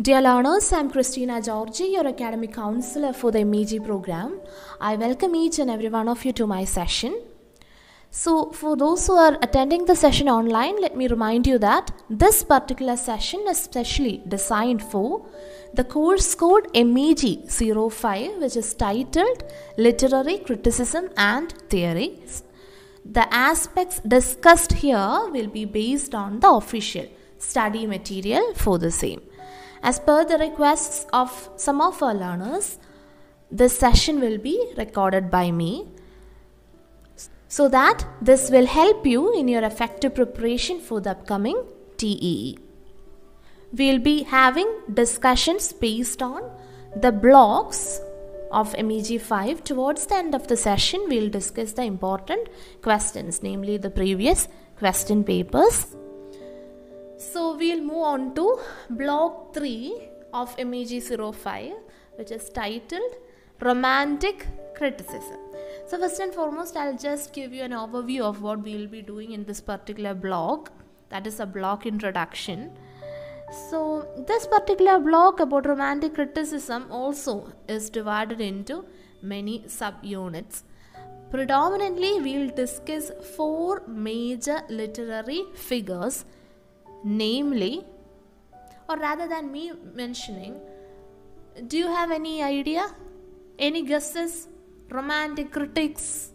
Dear learners, I am Christina Georgy, your academic counselor for the MEG program. I welcome each and every one of you to my session. So, for those who are attending the session online, let me remind you that this particular session is specially designed for the course code MEG 05, which is titled Literary Criticism and Theories. The aspects discussed here will be based on the official study material for the same. As per the requests of some of our learners, this session will be recorded by me so that this will help you in your effective preparation for the upcoming TEE. We will be having discussions based on the blocks of MEG 5. Towards the end of the session, we will discuss the important questions, namely the previous question papers. So we will move on to block 3 of MEG 05, which is titled Romantic Criticism. So first and foremost, I'll just give you an overview of what we will be doing in this particular block. That is a block introduction. So this particular block about romantic criticism also is divided into many subunits. Predominantly, we will discuss 4 major literary figures, namely, or rather than me mentioning, do you have any idea? Any guesses? Romantic critics.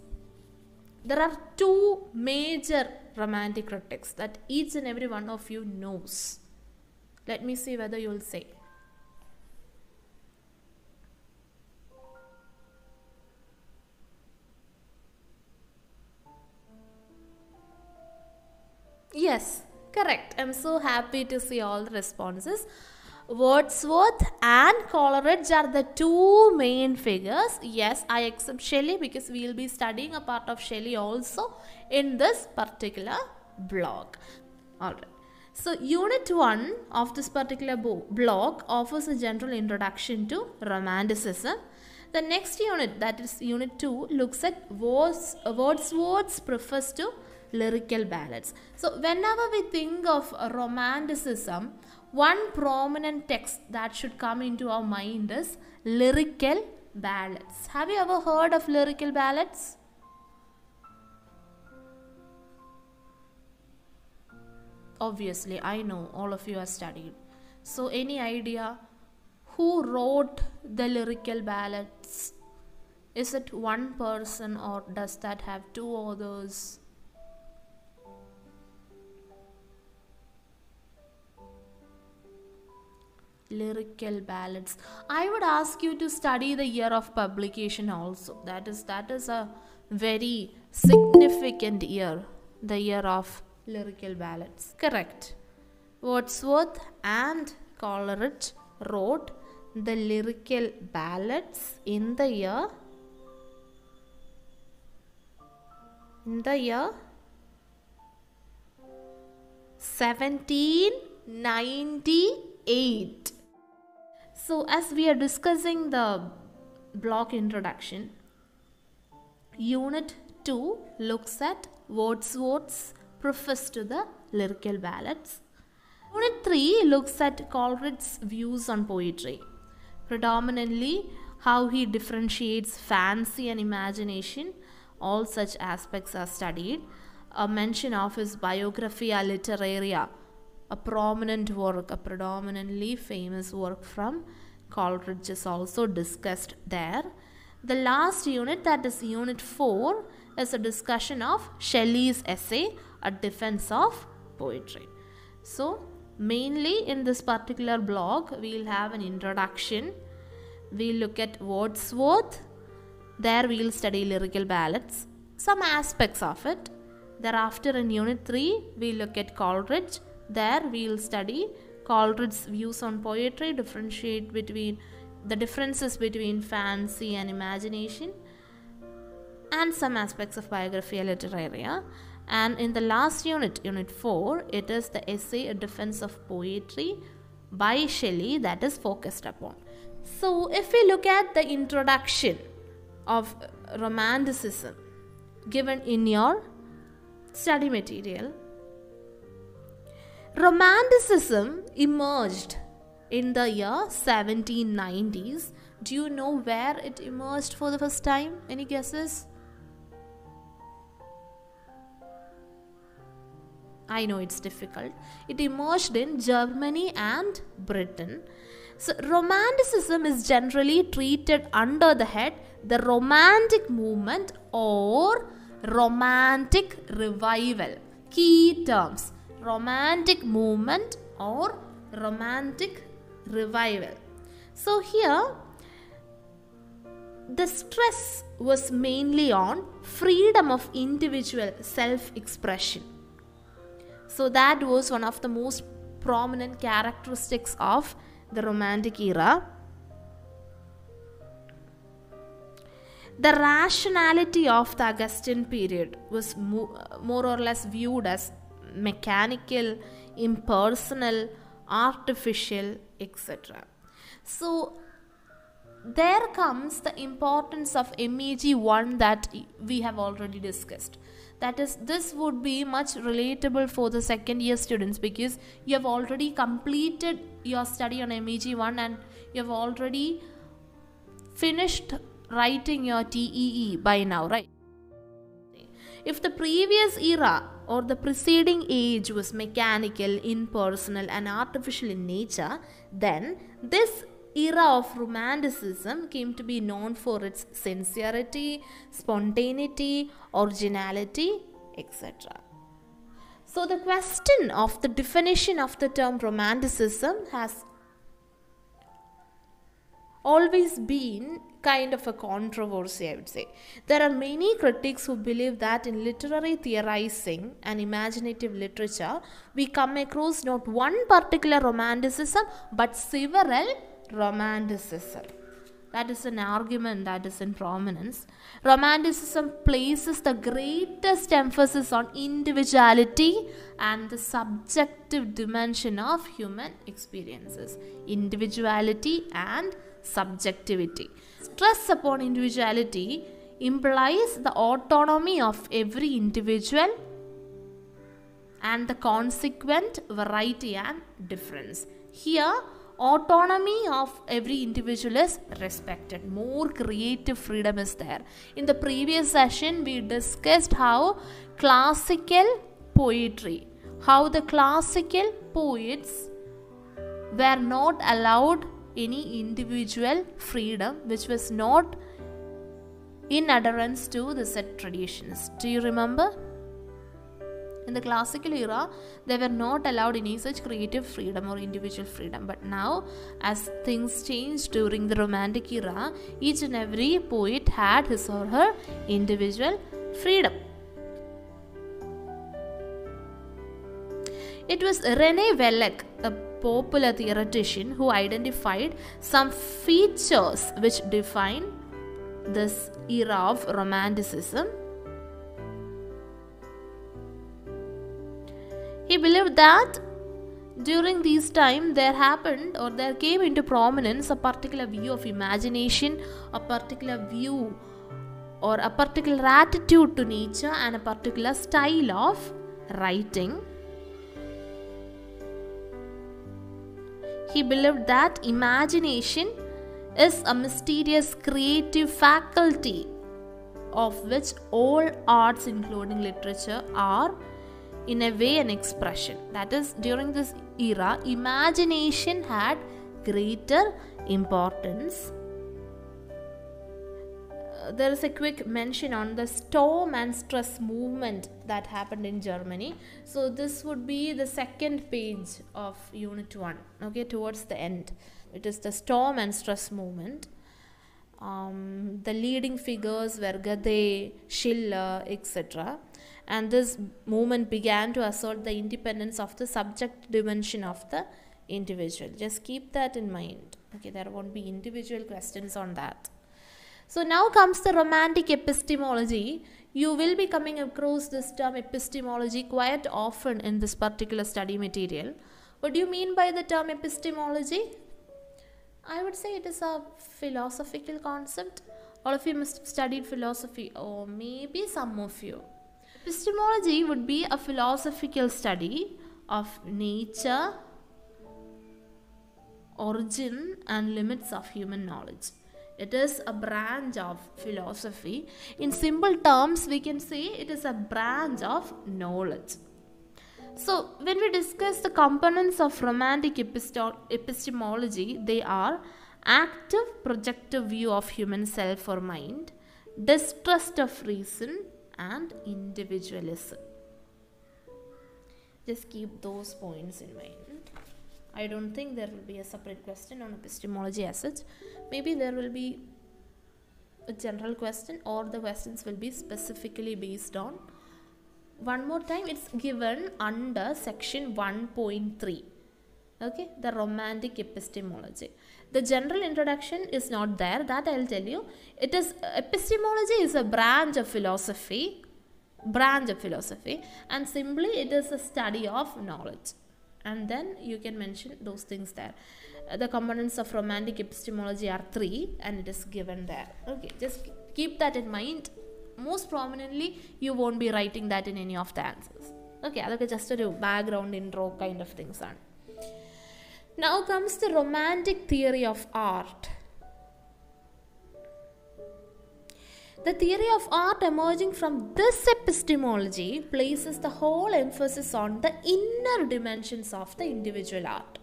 There are 2 major romantic critics that each and every one of you knows. Let me see whether you will say. Yes, correct. I'm so happy to see all the responses. Wordsworth and Coleridge are the 2 main figures. Yes, I accept Shelley because we will be studying a part of Shelley also in this particular block. Alright. So, Unit 1 of this particular block offers a general introduction to Romanticism. The next unit, that is Unit 2, looks at Wordsworth's preface to Lyrical Ballads. So, whenever we think of Romanticism, one prominent text that should come into our mind is Lyrical Ballads. Have you ever heard of Lyrical Ballads? Obviously, I know all of you are studied. So, any idea who wrote the Lyrical Ballads? Is it one person or does that have 2 authors? Lyrical Ballads. I would ask you to study the year of publication also. That is a very significant year, the year of Lyrical Ballads. Correct. Wordsworth and Coleridge wrote the Lyrical Ballads in the year 1798. So, as we are discussing the block introduction, Unit 2 looks at Wordsworth's preface to the Lyrical Ballads. Unit 3 looks at Coleridge's views on poetry, predominantly how he differentiates fancy and imagination. All such aspects are studied. A mention of his Biographia Literaria, a prominent work, a predominantly famous work from Coleridge, is also discussed there. The last unit, that is Unit 4, is a discussion of Shelley's essay, A Defense of Poetry. So, mainly in this particular block, we will have an introduction. We will look at Wordsworth. There we will study Lyrical Ballads, some aspects of it. Thereafter in Unit 3, we look at Coleridge. There we will study Coleridge's views on poetry, differentiate between the differences between fancy and imagination, and some aspects of Biographia Literaria. And in the last unit, Unit 4, it is the essay A Defense of Poetry by Shelley that is focused upon. So, if we look at the introduction of Romanticism given in your study material, Romanticism emerged in the year 1790s. Do you know where it emerged for the first time? Any guesses? I know it's difficult. It emerged in Germany and Britain. So Romanticism is generally treated under the head the Romantic movement or Romantic revival. Key terms: Romantic movement or Romantic revival. So here the stress was mainly on freedom of individual self-expression. So that was one of the most prominent characteristics of the Romantic era. The rationality of the Augustan period was more or less viewed as mechanical, impersonal, artificial, etc. So there comes the importance of MEG 1 that we have already discussed. That is, this would be much relatable for the second year students because you have already completed your study on MEG 1 and you have already finished writing your TEE by now, right? If the previous era or the preceding age was mechanical, impersonal and artificial in nature, then this era of Romanticism came to be known for its sincerity, spontaneity, originality, etc. So the question of the definition of the term Romanticism has always been kind of a controversy, I would say. There are many critics who believe that in literary theorizing and imaginative literature, we come across not one particular Romanticism but several Romanticism. That is an argument that is in prominence. Romanticism places the greatest emphasis on individuality and the subjective dimension of human experiences. Individuality and subjectivity. Stress upon individuality implies the autonomy of every individual and the consequent variety and difference. Here, autonomy of every individual is respected. More creative freedom is there. In the previous session, we discussed how the classical poets were not allowed any individual freedom, which was not in adherence to the set traditions. Do you remember? In the classical era, they were not allowed any such creative freedom or individual freedom. But now, as things changed during the Romantic era, each and every poet had his or her individual freedom. It was René Wellek, a popular theoretician, who identified some features which define this era of Romanticism. He believed that during this time there came into prominence a particular view of imagination, a particular view or a particular attitude to nature and a particular style of writing. He believed that imagination is a mysterious creative faculty of which all arts, including literature, are in a way an expression. That is, during this era, imagination had greater importance. There is a quick mention on the storm and stress movement that happened in Germany. So this would be the second page of Unit 1, okay, towards the end. It is the storm and stress movement. The leading figures were Goethe, Schiller, etc. And this movement began to assert the independence of the subject dimension of the individual. Just keep that in mind. Okay, there won't be individual questions on that. So now comes the Romantic epistemology. You will be coming across this term epistemology quite often in this particular study material. What do you mean by the term epistemology? I would say it is a philosophical concept. All of you must have studied philosophy, or maybe some of you. Epistemology would be a philosophical study of nature origin and limits of human knowledge. It is a branch of philosophy. In simple terms, we can say it is a branch of knowledge. So, when we discuss the components of romantic epistemology, they are active projective view of human self or mind, distrust of reason, and individualism. Just keep those points in mind. I don't think there will be a separate question on epistemology as such. Maybe there will be a general question, or the questions will be specifically based on. One more time, it's given under section 1.3. Okay, the romantic epistemology. The general introduction is not there, that I'll tell you. It is, epistemology is a branch of philosophy, and simply it is a study of knowledge. And then you can mention those things there. The components of romantic epistemology are 3, and it is given there. Okay, just keep that in mind. Most prominently, you won't be writing that in any of the answers. Okay, that's just a background intro kind of things. Now comes the romantic theory of art. The theory of art emerging from this epistemology places the whole emphasis on the inner dimensions of the individual art.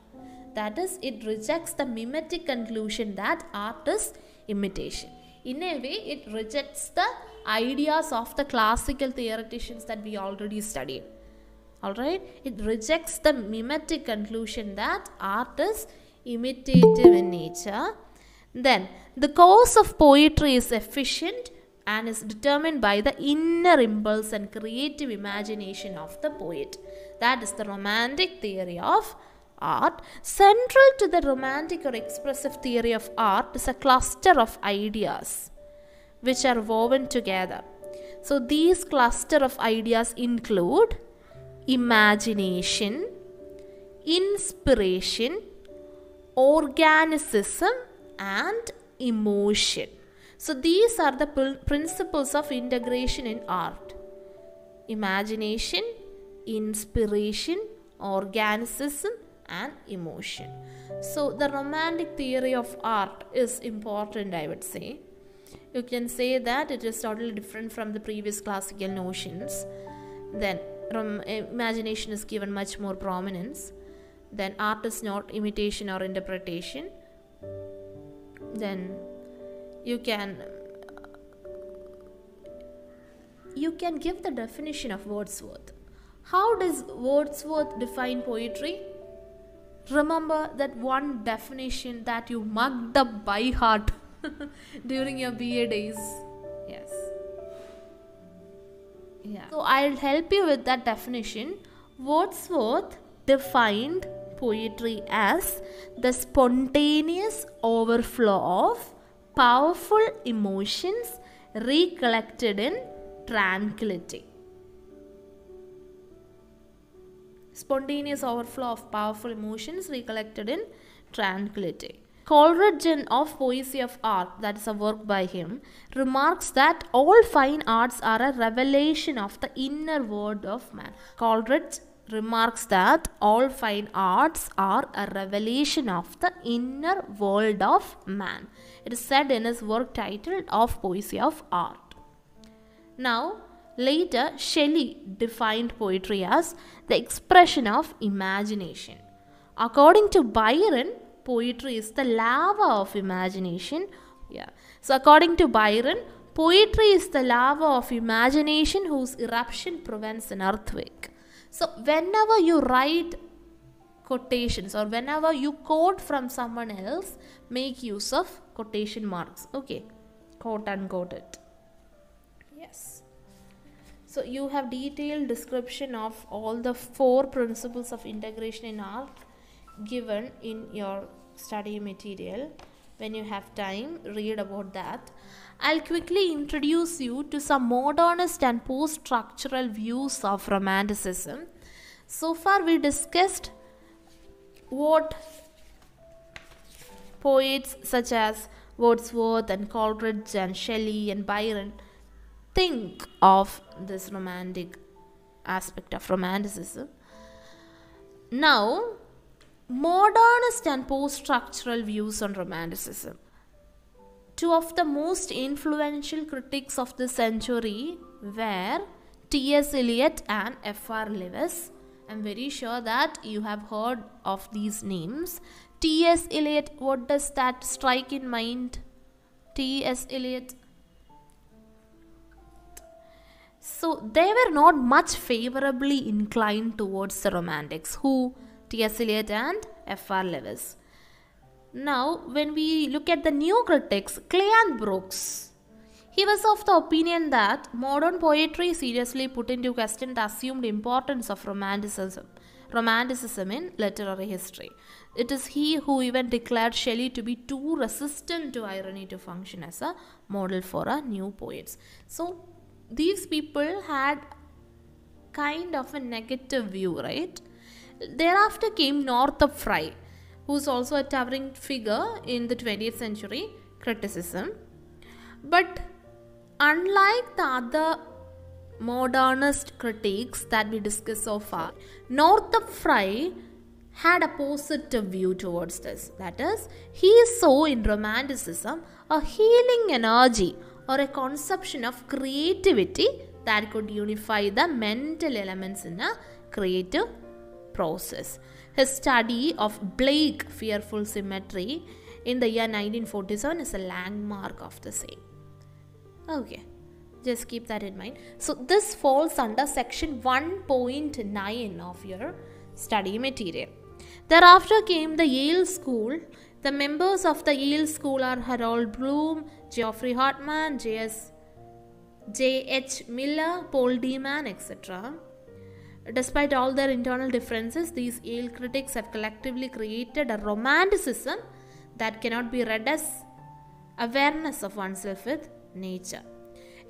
That is, it rejects the mimetic conclusion that art is imitation. In a way, it rejects the ideas of the classical theoreticians that we already studied. Alright? It rejects the mimetic conclusion that art is imitative in nature. Then, the cause of poetry is efficient and is determined by the inner impulse and creative imagination of the poet. That is the romantic theory of art. Central to the romantic or expressive theory of art is a cluster of ideas which are woven together. So these cluster of ideas include imagination, inspiration, organicism, and emotion. So these are the principles of integration in art: imagination, inspiration, organicism, and emotion. So the romantic theory of art is important, I would say. You can say that it is totally different from the previous classical notions. Then imagination is given much more prominence. Then art is not imitation or interpretation. Then you can give the definition of Wordsworth. How does Wordsworth define poetry? Remember that one definition that you mugged up by heart during your BA days. Yes. Yeah. So I'll help you with that definition. Wordsworth defined poetry as the spontaneous overflow of powerful emotions recollected in tranquility. Spontaneous overflow of powerful emotions recollected in tranquility. Coleridge of Poesy of Art, that is a work by him, remarks that all fine arts are a revelation of the inner world of man. Coleridge remarks that all fine arts are a revelation of the inner world of man. It is said in his work titled Of Poesy of Art. Now, later, Shelley defined poetry as the expression of imagination. According to Byron, poetry is the lava of imagination. So according to Byron, poetry is the lava of imagination whose eruption prevents an earthquake. So whenever you write quotations or whenever you quote from someone else, make use of quotation marks. Okay, quote unquote it. Yes. So you have detailed description of all the 4 principles of integration in art given in your study material. When you have time, read about that. I'll quickly introduce you to some modernist and post-structural views of Romanticism. So far we discussed what poets such as Wordsworth and Coleridge and Shelley and Byron think of this romantic aspect of Romanticism. Now, modernist and post-structural views on Romanticism. Two of the most influential critics of the century were T.S. Eliot and F.R. Lewis. I'm very sure that you have heard of these names. T.S. Eliot, what does that strike in mind? T.S. Eliot. So they were not much favorably inclined towards the Romantics. Who? T.S. Eliot and F.R. Lewis. Now, when we look at the new critics, Cleant Brooks, he was of the opinion that modern poetry seriously put into question the assumed importance of Romanticism in literary history. It is he who even declared Shelley to be too resistant to irony to function as a model for a new poets. So, these people had kind of a negative view, right? Thereafter came Northrop Frye, who is also a towering figure in the 20th century criticism. But unlike the other modernist critiques that we discussed so far, Northrop Frye had a positive view towards this. That is, he saw in Romanticism a healing energy or a conception of creativity that could unify the mental elements in a creative process. His study of Blake Fearful Symmetry in the year 1947 is a landmark of the same. Okay, just keep that in mind. So this falls under section 1.9 of your study material. Thereafter came the Yale School. The members of the Yale School are Harold Bloom, Geoffrey Hartman, J.H. Miller, Paul Deman, etc. Despite all their internal differences, these Yale critics have collectively created a romanticism that cannot be read as awareness of oneself with nature.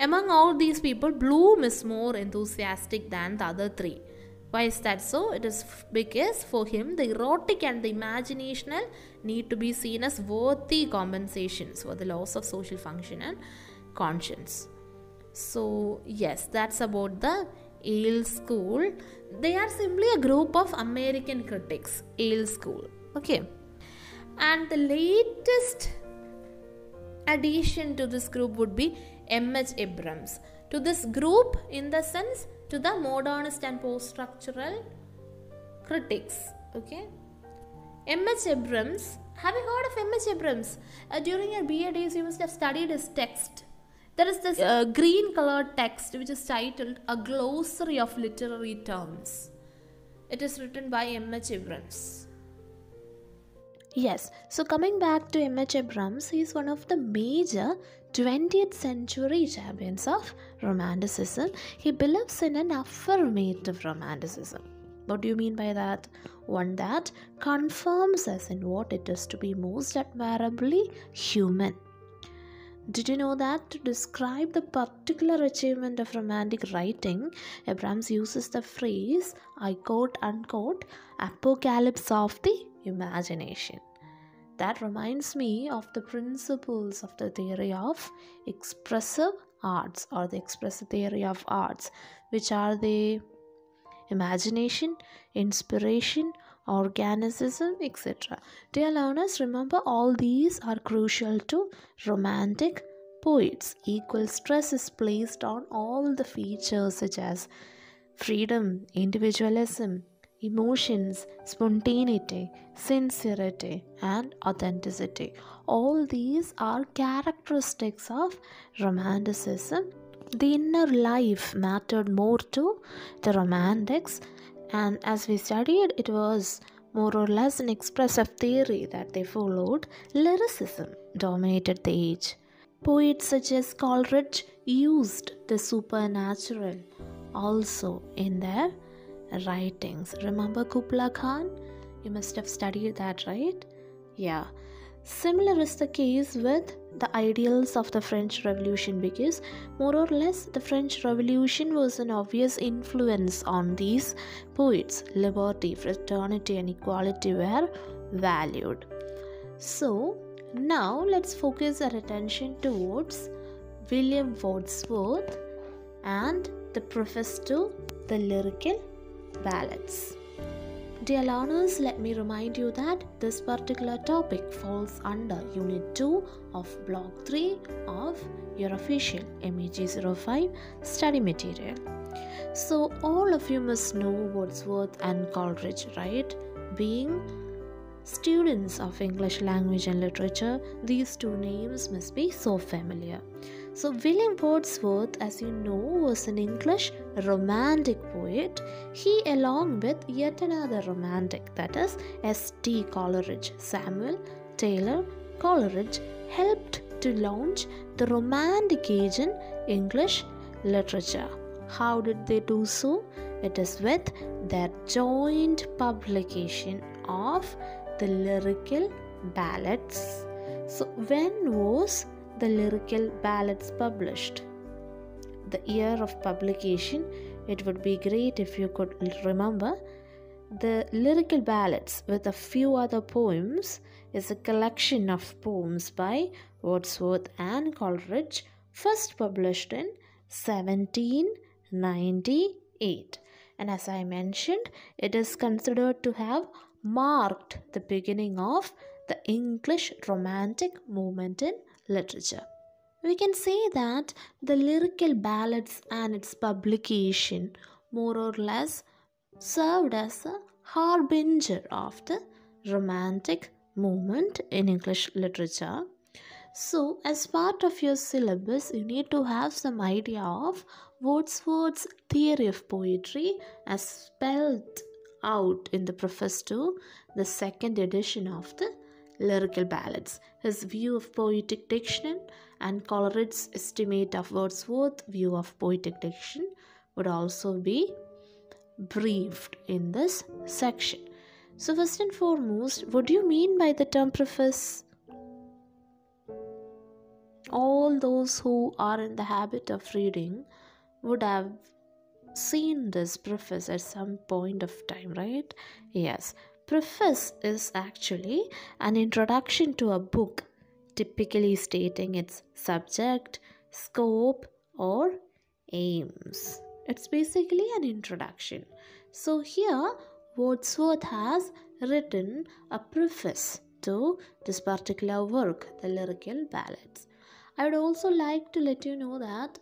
Among all these people, Bloom is more enthusiastic than the other three. Why is that so? It is because for him, the erotic and the imaginational need to be seen as worthy compensations for the loss of social function and conscience. So, yes, that's about the Yale School. They are simply a group of American critics, Yale School. Okay. And the latest addition to this group would be M.H. Abrams. To this group, in the sense, to the modernist and post-structural critics. Okay. M.H. Abrams. Have you heard of M.H. Abrams? During your BA days, you must have studied his text. There is this green colored text which is titled A Glossary of Literary Terms. It is written by M.H. Abrams. Yes, so coming back to M.H. Abrams, he is one of the major 20th century champions of Romanticism. He believes in an affirmative Romanticism. What do you mean by that? One that confirms us in what it is to be most admirably human. Did you know that to describe the particular achievement of romantic writing, Abrams uses the phrase, I quote unquote, apocalypse of the imagination. That reminds me of the principles of the theory of expressive arts or the expressive theory of arts, which are the imagination, inspiration, organicism, etc. Dear learners, remember all these are crucial to romantic poets. Equal stress is placed on all the features such as freedom, individualism, emotions, spontaneity, sincerity, and authenticity. All these are characteristics of romanticism. The inner life mattered more to the romantics, and as we studied, it was more or less an expressive theory that they followed. Lyricism dominated the age. Poets such as Coleridge used the supernatural also in their writings. Remember Kubla Khan? You must have studied that, right? Yeah. Similar is the case with the ideals of the French Revolution, because more or less the French Revolution was an obvious influence on these poets. Liberty, fraternity and equality were valued. So now let's focus our attention towards William Wordsworth and the preface to the Lyrical Ballads. Dear learners, let me remind you that this particular topic falls under Unit 2 of Block 3 of your official MEG 05 study material. So, all of you must know Wordsworth and Coleridge, right? Being students of English language and literature, these two names must be so familiar. So, William Wordsworth, as you know, was an English romantic poet. He, along with yet another romantic, that is S.T. Coleridge, Samuel Taylor Coleridge, helped to launch the Romantic Age in English literature. How did they do so? It is with their joint publication of the Lyrical Ballads. So, when was the Lyrical Ballads published? The year of publication, it would be great if you could remember. The Lyrical Ballads, with a few other poems, is a collection of poems by Wordsworth and Coleridge, first published in 1798. And as I mentioned, it is considered to have marked the beginning of the English Romantic movement in literature. We can say that the Lyrical Ballads and its publication more or less served as a harbinger of the Romantic movement in English literature. So, as part of your syllabus, you need to have some idea of Wordsworth's theory of poetry as spelled out in the preface to the second edition of the Lyrical Ballads. His view of poetic diction and Coleridge's estimate of Wordsworth's view of poetic diction would also be briefed in this section. So, first and foremost, what do you mean by the term preface? All those who are in the habit of reading would have seen this preface at some point of time, right? Yes. Preface is actually an introduction to a book, typically stating its subject, scope, or aims. It's basically an introduction. So here, Wordsworth has written a preface to this particular work, the Lyrical Ballads. I would also like to let you know that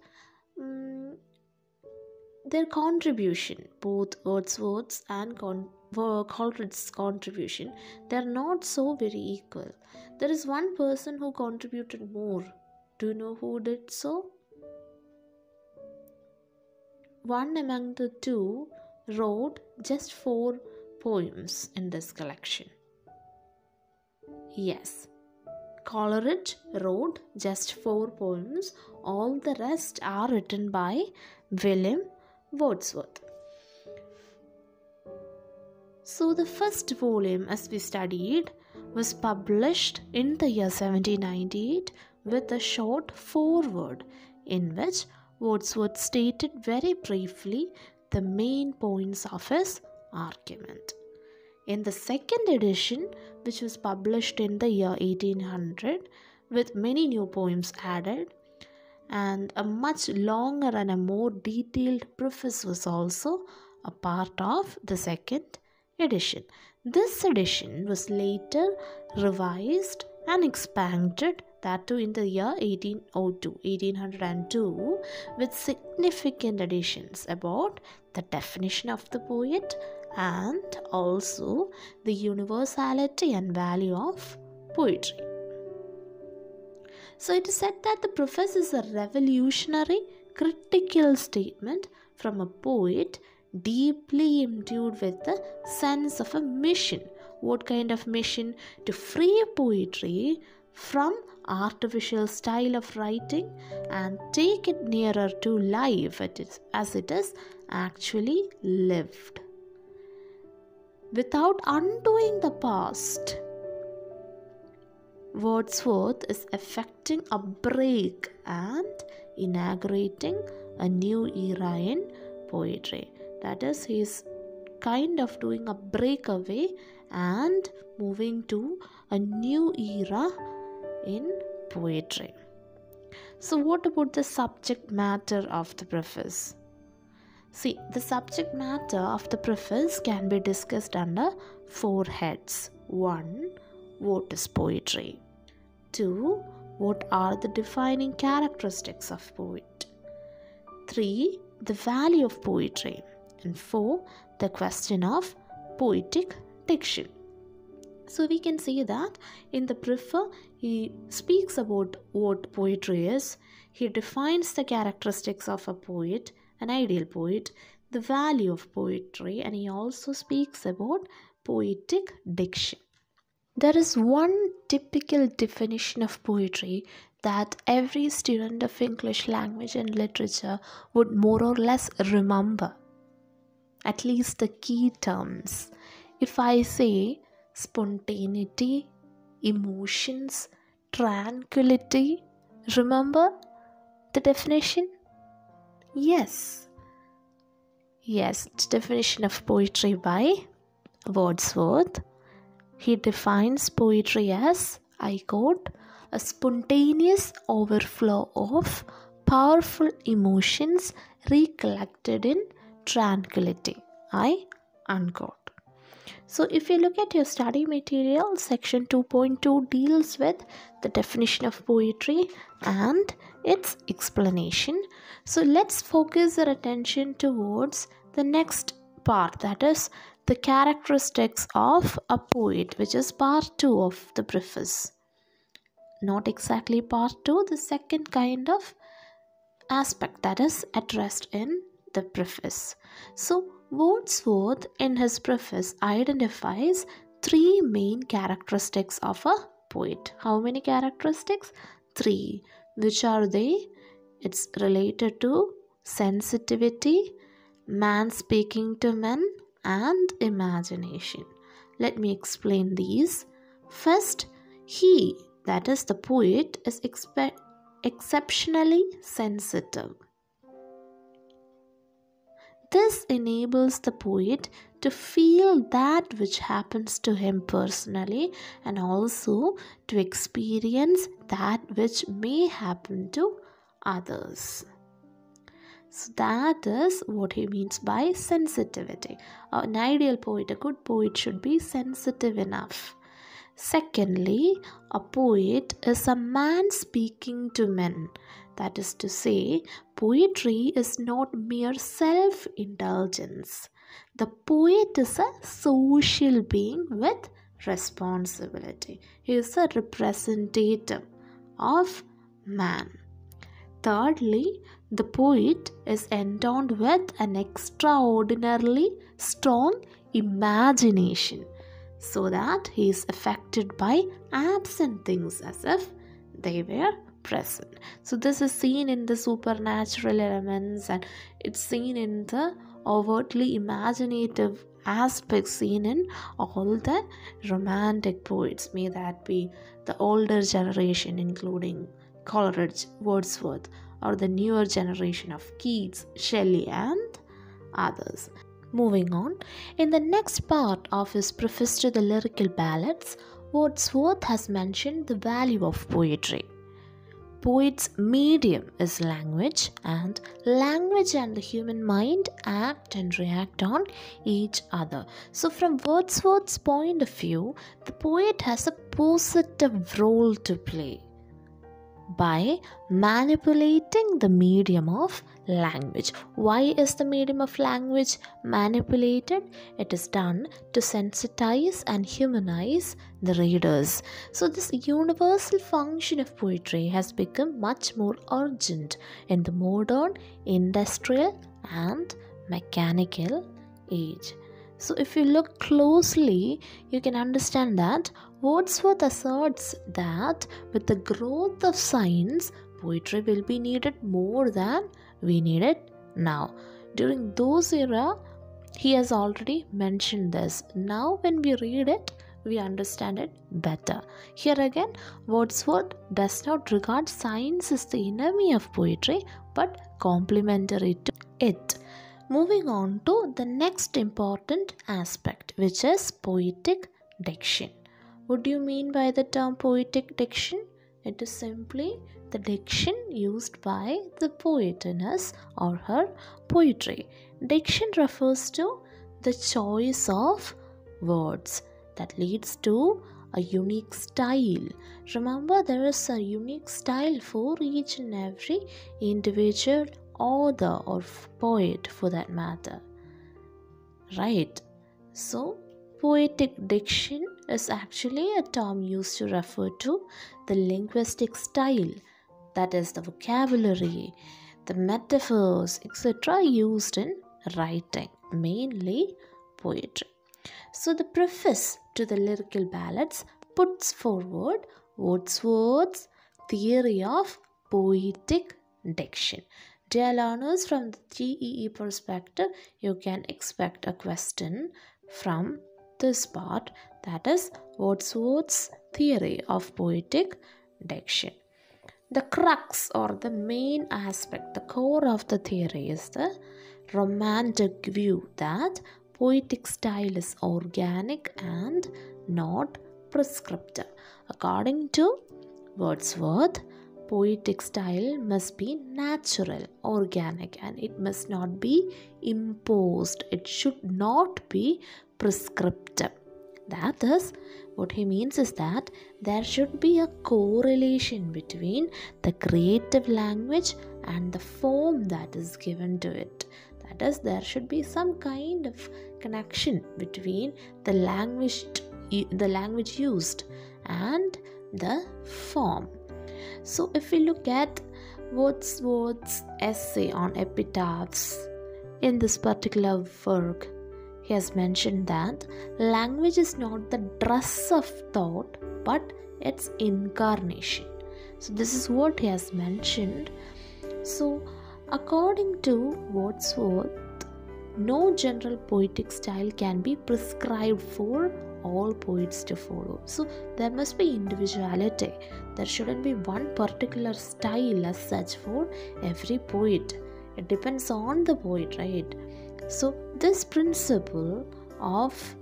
their contribution, both Wordsworth's and Coleridge's contribution, they are not so very equal. There is one person who contributed more. Do you know who did so? One among the two wrote just 4 poems in this collection. Yes, Coleridge wrote just 4 poems. All the rest are written by William Wordsworth. So the first volume, as we studied, was published in the year 1798 with a short foreword in which Wordsworth stated very briefly the main points of his argument. In the second edition, which was published in the year 1800 with many new poems added, and a much longer and a more detailed preface was also a part of the second edition. This edition was later revised and expanded, that too in the year 1802, with significant additions about the definition of the poet and also the universality and value of poetry. So it is said that the preface is a revolutionary, critical statement from a poet deeply imbued with the sense of a mission. What kind of mission? To free poetry from artificial style of writing and take it nearer to life as it is actually lived, without undoing the past. Wordsworth is effecting a break and inaugurating a new era in poetry. That is, he is kind of doing a breakaway and moving to a new era in poetry. So what about the subject matter of the preface? See, the subject matter of the preface can be discussed under 4 heads. 1. What is poetry? 2. What are the defining characteristics of poet? 3. The value of poetry. And 4. The question of poetic diction. So we can see that in the preface, he speaks about what poetry is. He defines the characteristics of a poet, an ideal poet, the value of poetry, and he also speaks about poetic diction. There is one typical definition of poetry that every student of English language and literature would more or less remember, at least the key terms. If I say spontaneity, emotions, tranquility, remember the definition? Yes, definition of poetry by Wordsworth. He defines poetry as, I quote, a spontaneous overflow of powerful emotions recollected in tranquility, I unquote. So if you look at your study material, section 2.2 deals with the definition of poetry and its explanation. So let's focus our attention towards the next part, that is the characteristics of a poet, which is part 2 of the preface. Not exactly part 2, the second kind of aspect that is addressed in the preface. So Wordsworth in his preface identifies 3 main characteristics of a poet. How many characteristics? 3. Which are they? It's related to sensitivity, man speaking to men, and imagination. Let me explain these. First, he, that is the poet, is exceptionally sensitive. This enables the poet to feel that which happens to him personally and also to experience that which may happen to others. So that is what he means by sensitivity. An ideal poet, a good poet, should be sensitive enough. Secondly, a poet is a man speaking to men. That is to say, poetry is not mere self-indulgence. The poet is a social being with responsibility. He is a representative of man. Thirdly, the poet is endowed with an extraordinarily strong imagination, so that he is affected by absent things as if they were present. So this is seen in the supernatural elements, and it's seen in the overtly imaginative aspects seen in all the romantic poets, may that be the older generation including Coleridge, Wordsworth, or the newer generation of Keats, Shelley, and others. Moving on, in the next part of his preface to the Lyrical Ballads, Wordsworth has mentioned the value of poetry. Poet's medium is language, and language and the human mind act and react on each other. So from Wordsworth's point of view, the poet has a positive role to play by manipulating the medium of language. Why is the medium of language manipulated? It is done to sensitize and humanize the readers. So this universal function of poetry has become much more urgent in the modern industrial and mechanical age. So if you look closely, you can understand that Wordsworth asserts that with the growth of science, poetry will be needed more than we need it now. During those era, he has already mentioned this. Now when we read it, we understand it better. Here again, Wordsworth does not regard science as the enemy of poetry, but complementary to it. Moving on to the next important aspect, which is poetic diction. What do you mean by the term poetic diction? It is simply the diction used by the poet in his or her poetry. Diction refers to the choice of words that leads to a unique style. Remember, there is a unique style for each and every individual author or poet for that matter. Right? So, poetic diction is actually a term used to refer to the linguistic style, that is, the vocabulary, the metaphors, etc., used in writing, mainly poetry. So, the preface to the Lyrical Ballads puts forward Wordsworth's theory of poetic diction. Dear learners, from the GEE perspective, you can expect a question from this part, that is Wordsworth's theory of poetic diction. The crux or the main aspect, the core of the theory is the romantic view that poetic style is organic and not prescriptive. According to Wordsworth, poetic style must be natural, organic, and it must not be imposed. It should not be prescriptive. That is, what he means is that there should be a correlation between the creative language and the form that is given to it. That is, there should be some kind of connection between the language used and the form. So, if we look at Wordsworth's essay on epitaphs, in this particular work, he has mentioned that language is not the dress of thought but its incarnation. So this is what he has mentioned. So according to Wordsworth, no general poetic style can be prescribed for all poets to follow. So there must be individuality. There shouldn't be one particular style as such for every poet. It depends on the poet, right? So this principle of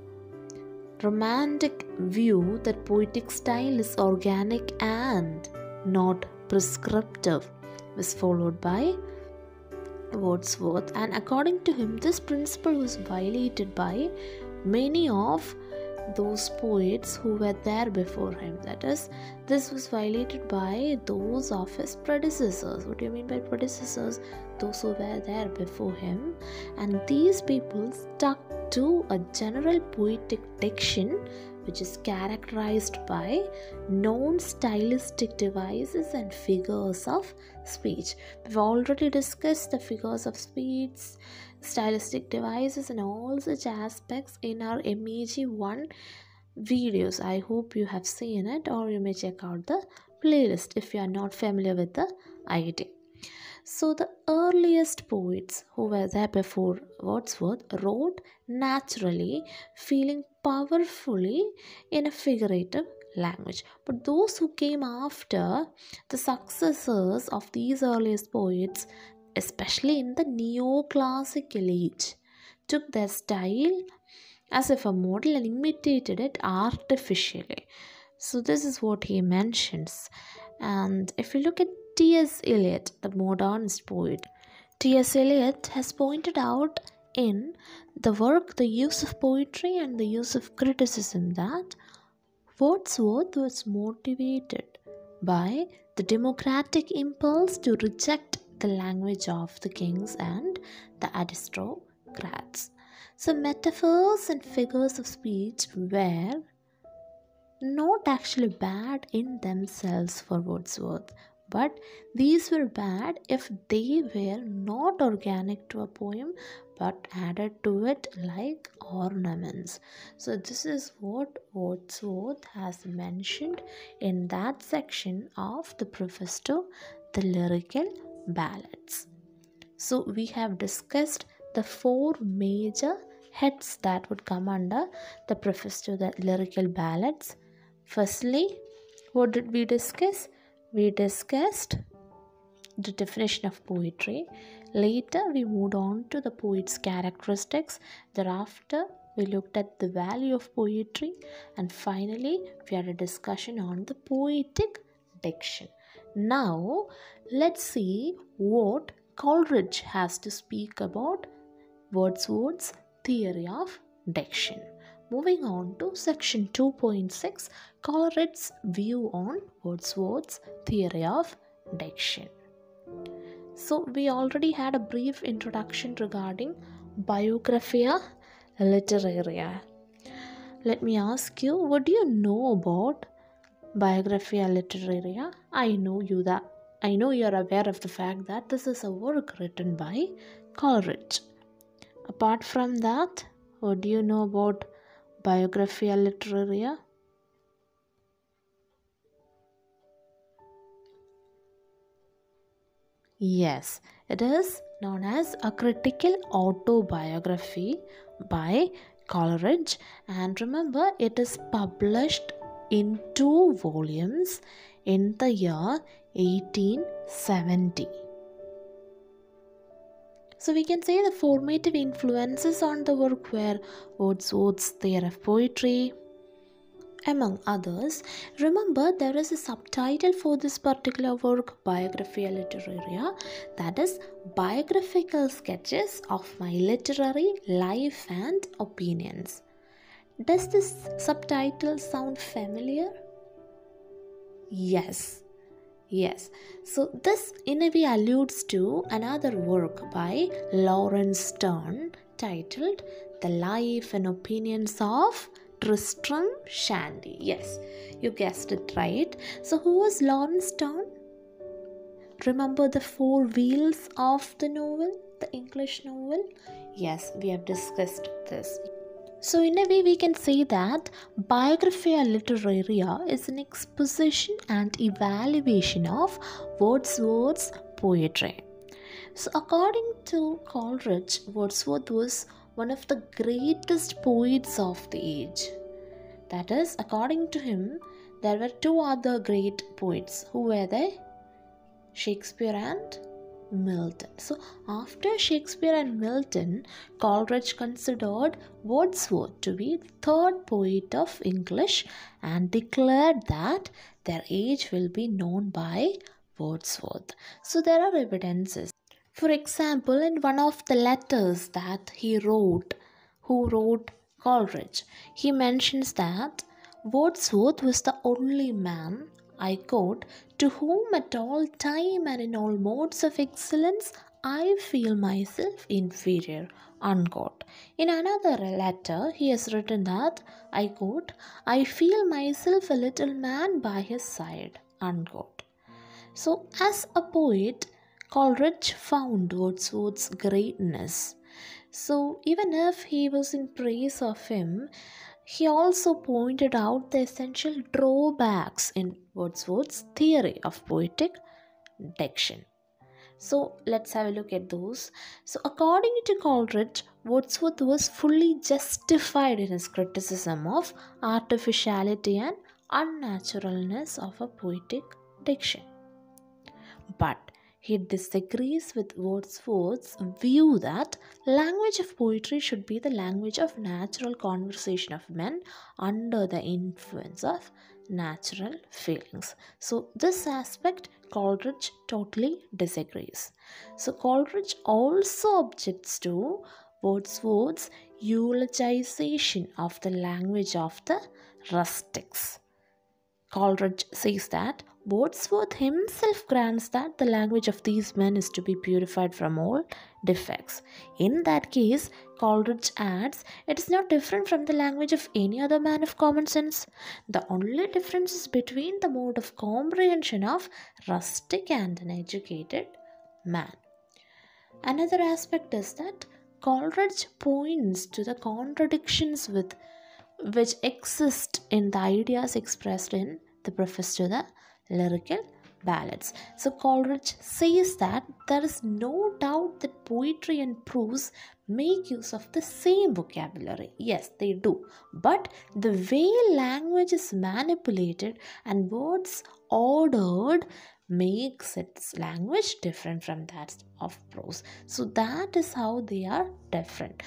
romantic view that poetic style is organic and not prescriptive was followed by Wordsworth, and according to him, this principle was violated by many of those poets who were there before him. That is, this was violated by those of his predecessors. What do you mean by predecessors? Those who were there before him. And these people stuck to a general poetic diction which is characterized by known stylistic devices and figures of speech. We've already discussed the figures of speech, stylistic devices and all such aspects in our MEG 1 videos. I hope you have seen it, or you may check out the playlist if you are not familiar with the idea. So the earliest poets who were there before Wordsworth wrote naturally, feeling powerfully in a figurative language. But those who came after, the successors of these earliest poets, especially in the neoclassical age, took their style as if a model and imitated it artificially. So this is what he mentions. And if you look at T.S. Eliot, the modernist poet, T.S. Eliot has pointed out in the work The Use of Poetry and the Use of Criticism that Wordsworth was motivated by the democratic impulse to reject the language of the kings and the aristocrats. So metaphors and figures of speech were not actually bad in themselves for Wordsworth, but these were bad if they were not organic to a poem but added to it like ornaments. So this is what Wordsworth has mentioned in that section of the preface to the Lyrical Ballads. So we have discussed the four major heads that would come under the preface to the Lyrical Ballads. Firstly, what did we discuss? We discussed the definition of poetry. Later, we moved on to the poet's characteristics. Thereafter, we looked at the value of poetry. And finally, we had a discussion on the poetic diction. Now, let's see what Coleridge has to speak about Wordsworth's theory of diction. Moving on to section 2.6, Coleridge's view on Wordsworth's theory of diction. So, we already had a brief introduction regarding Biographia Literaria. Let me ask you, what do you know about Biographia Literaria? I know you're aware of the fact that this is a work written by Coleridge. Apart from that, what do you know about Biographia Literaria? Yes, it is known as a critical autobiography by Coleridge, and remember, it is published in 2 volumes in the year 1870. So we can say the formative influences on the work were Wordsworth's theory of poetry, among others. Remember, there is a subtitle for this particular work, Biographia Literaria, that is biographical sketches of my literary life and opinions. Does this subtitle sound familiar? Yes. So this in a way alludes to another work by Lawrence Sterne titled The Life and Opinions of Tristram Shandy. Yes, you guessed it right. So who was Lawrence Sterne? Remember the 4 wheels of the novel, the English novel? Yes, we have discussed this. So in a way we can say that Biographia Literaria is an exposition and evaluation of Wordsworth's poetry. So according to Coleridge, Wordsworth was one of the greatest poets of the age. That is, according to him, there were 2 other great poets. Who were they? Shakespeare and Milton. So after Shakespeare and Milton, Coleridge considered Wordsworth to be the 3rd poet of English and declared that their age will be known by Wordsworth. So there are evidences. For example, in one of the letters that he wrote, who wrote Coleridge, he mentions that Wordsworth was the only man, I quote, to whom at all time and in all modes of excellence I feel myself inferior, unquote. In another letter, he has written that, I quote, I feel myself a little man by his side, unquote. So, as a poet, Coleridge found Wordsworth's greatness. So, even if he was in praise of him, he also pointed out the essential drawbacks in Wordsworth's theory of poetic diction. So let's have a look at those. So according to Coleridge, Wordsworth was fully justified in his criticism of artificiality and unnaturalness of a poetic diction. But he disagrees with Wordsworth's view that language of poetry should be the language of natural conversation of men under the influence of natural feelings. So this aspect Coleridge totally disagrees. So Coleridge also objects to Wordsworth's eulogization of the language of the rustics. Coleridge says that Wordsworth himself grants that the language of these men is to be purified from all defects. In that case, Coleridge adds, it is not different from the language of any other man of common sense. The only difference is between the mode of comprehension of rustic and an educated man. Another aspect is that Coleridge points to the contradictions which exist in the ideas expressed in the preface to the Lyrical Ballads. So Coleridge says that there is no doubt that poetry and prose make use of the same vocabulary. Yes, they do. But the way language is manipulated and words ordered makes its language different from that of prose. So that is how they are different.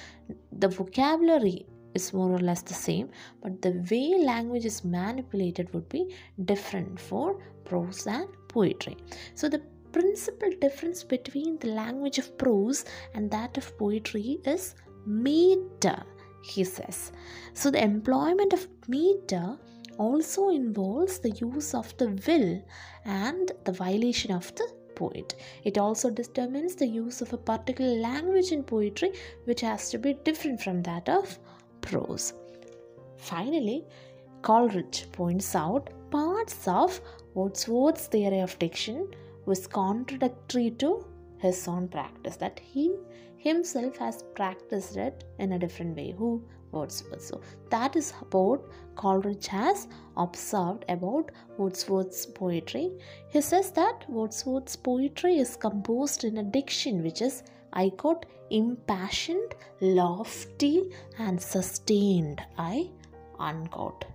The vocabulary is more or less the same, but the way language is manipulated would be different for prose and poetry. So the principal difference between the language of prose and that of poetry is meter, he says. So the employment of meter also involves the use of the will and the violation of the poet. It also determines the use of a particular language in poetry, which has to be different from that of prose. Finally, Coleridge points out parts of Wordsworth's theory of diction was contradictory to his own practice, that he himself has practiced it in a different way. Who? Wordsworth. So that is what Coleridge has observed about Wordsworth's poetry. He says that Wordsworth's poetry is composed in a diction which is, I quote, impassioned, lofty and sustained, I unquote.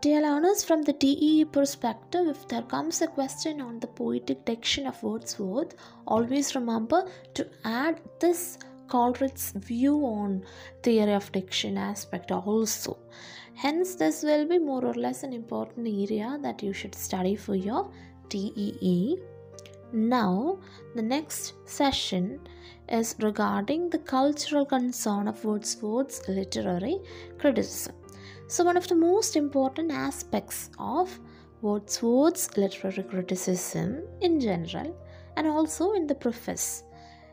Dear learners, from the TEE perspective, if there comes a question on the poetic diction of Wordsworth, always remember to add this Coleridge's view on theory of diction aspect also. Hence, this will be more or less an important area that you should study for your TEE. Now, the next session is regarding the cultural concern of Wordsworth's literary criticism. So one of the most important aspects of Wordsworth's literary criticism in general and also in the preface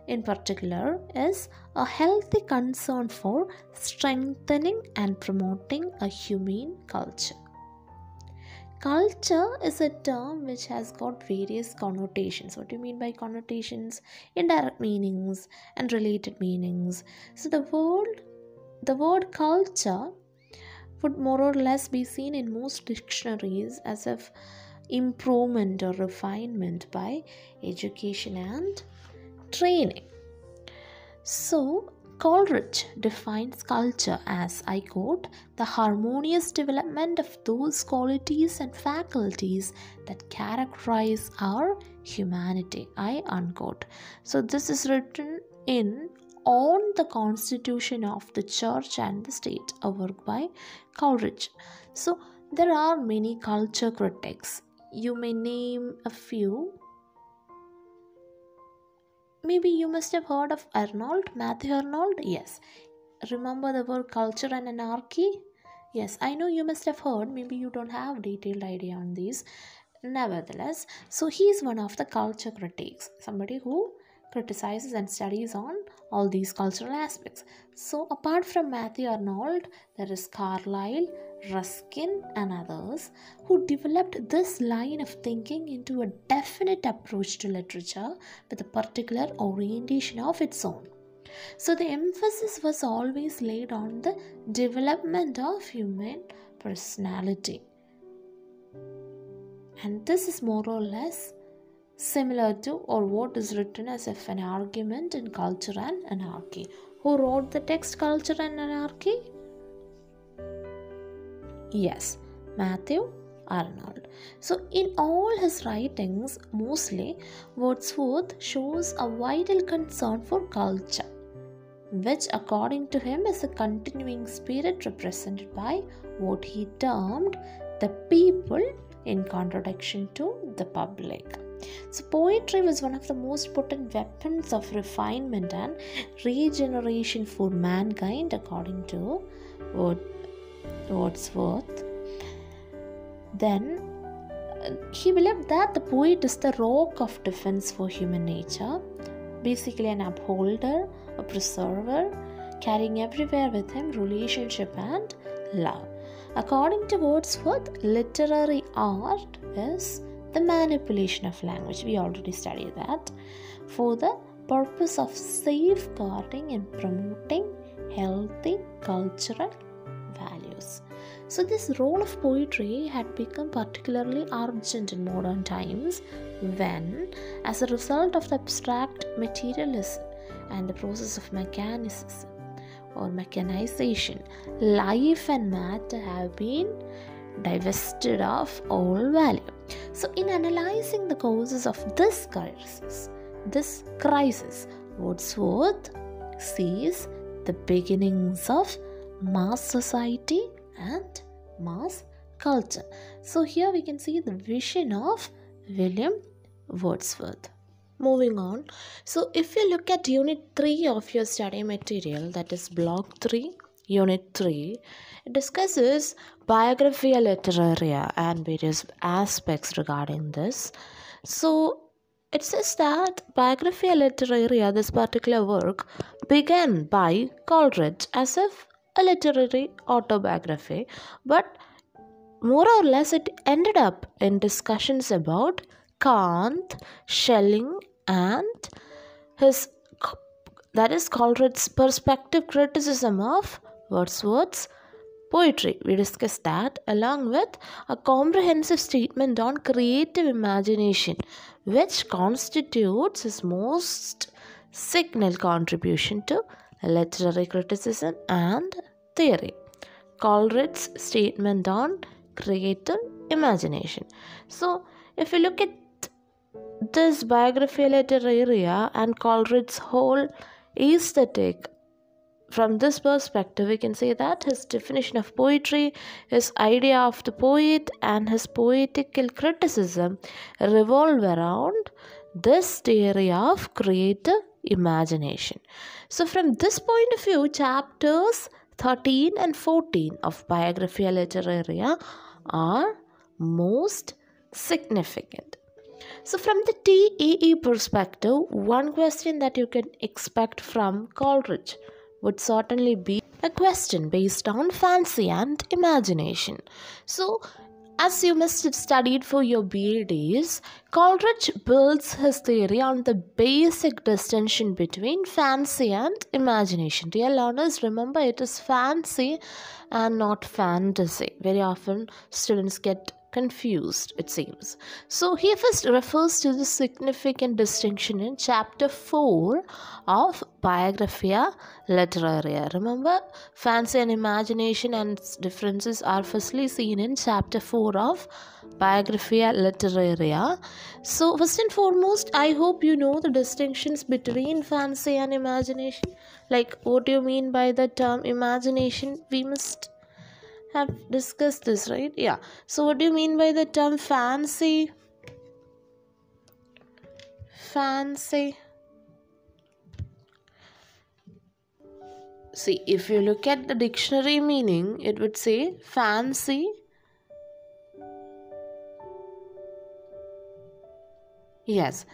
in particular is a healthy concern for strengthening and promoting a humane culture. Culture is a term which has got various connotations. What do you mean by connotations? Indirect meanings and related meanings. So the word culture would more or less be seen in most dictionaries as if improvement or refinement by education and training. So Coleridge defines culture as, I quote, the harmonious development of those qualities and faculties that characterize our humanity, I unquote. So this is written in On the Constitution of the Church and the State, a work by Coleridge. So there are many culture critics. You may name a few. Maybe you must have heard of Matthew Arnold. Yes. Remember the word culture and anarchy? Yes, I know you must have heard. Maybe you don't have detailed idea on these. Nevertheless, so he is one of the culture critics. Somebody who criticizes and studies on all these cultural aspects. So apart from Matthew Arnold, there is Carlyle, Ruskin and others who developed this line of thinking into a definite approach to literature with a particular orientation of its own. So the emphasis was always laid on the development of human personality. And this is more or less similar to or what is written as if an argument in Culture and Anarchy. Who wrote the text Culture and Anarchy? Yes, Matthew Arnold. So in all his writings, mostly Wordsworth shows a vital concern for culture, which according to him is a continuing spirit represented by what he termed the people in contradiction to the public. So poetry was one of the most potent weapons of refinement and regeneration for mankind according to Wordsworth. Then he believed that the poet is the rock of defense for human nature, basically an upholder, a preserver, carrying everywhere with him relationship and love. According to Wordsworth, literary art is the manipulation of language. We already studied that for the purpose of safeguarding and promoting healthy cultural values. So this role of poetry had become particularly urgent in modern times when, as a result of the abstract materialism and the process of mechanization, life and matter have been divested of all value. So in analyzing the causes of this crisis, Wordsworth sees the beginnings of mass society and mass culture. So here we can see the vision of William Wordsworth. Moving on, so if you look at Unit 3 of your study material, that is Block 3, Unit 3, it discusses Biographia Literaria and various aspects regarding this. So it says that Biographia Literaria, this particular work, began by Coleridge as if a literary autobiography, but more or less it ended up in discussions about Kant, Shelley, and his, that is Coleridge's perspective criticism of Wordsworth's poetry. We discussed that along with a comprehensive statement on creative imagination, which constitutes his most signal contribution to literary criticism and theory. Coleridge's statement on creative imagination. So if you look at this Biographia Literaria and Coleridge's whole aesthetic, from this perspective we can say that his definition of poetry, his idea of the poet, and his poetical criticism revolve around this theory of creative imagination. So from this point of view, chapters 13 and 14 of Biographia Literaria are most significant. So from the TEE perspective, one question that you can expect from Coleridge would certainly be a question based on fancy and imagination. So as you must have studied for your BA days, Coleridge builds his theory on the basic distinction between fancy and imagination. Dear learners, remember it is fancy and not fantasy. Very often students get confused, it seems. So he first refers to the significant distinction in chapter 4 of Biographia Literaria. Remember, fancy and imagination and its differences are firstly seen in chapter 4 of Biographia Literaria. So first and foremost, I hope you know the distinctions between fancy and imagination. Like, what do you mean by the term imagination? We must have discussed this, right? Yeah. So what do you mean by the term fancy? See, if you look at the dictionary meaning, it would say fancy. Yes.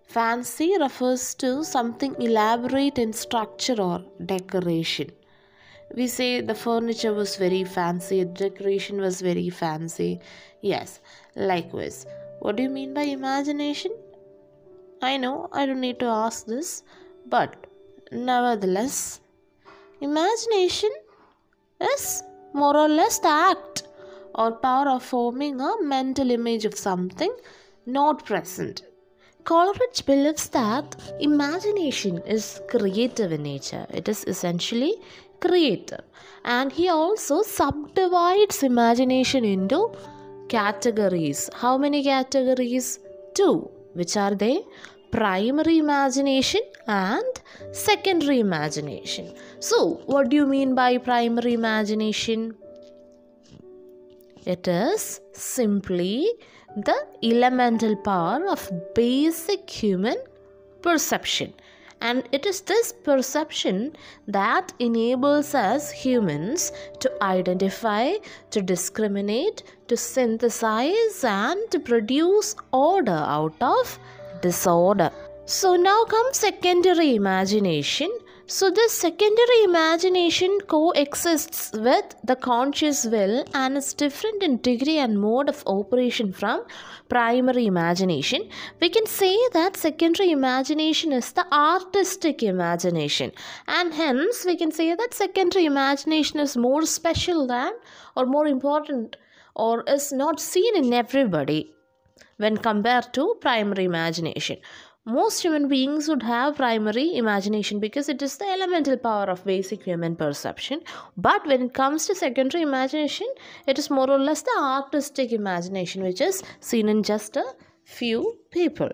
Fancy refers to something elaborate in structure or decoration. We say the furniture was very fancy, the decoration was very fancy. Yes, likewise. What do you mean by imagination? I know I don't need to ask this, but nevertheless, imagination is more or less the act or power of forming a mental image of something not present. Coleridge believes that imagination is creative in nature. It is essentially creative, and he also subdivides imagination into categories. How many categories? 2. Which are they? Primary imagination and secondary imagination. So what do you mean by primary imagination? It is simply the elemental power of basic human perception. And it is this perception that enables us humans to identify, to discriminate, to synthesize, and to produce order out of disorder. So now comes secondary imagination. So this secondary imagination coexists with the conscious will and is different in degree and mode of operation from primary imagination. We can say that secondary imagination is the artistic imagination, and hence we can say that secondary imagination is more special than or more important or is not seen in everybody when compared to primary imagination. Most human beings would have primary imagination because it is the elemental power of basic human perception. But when it comes to secondary imagination, it is more or less the artistic imagination which is seen in just a few people.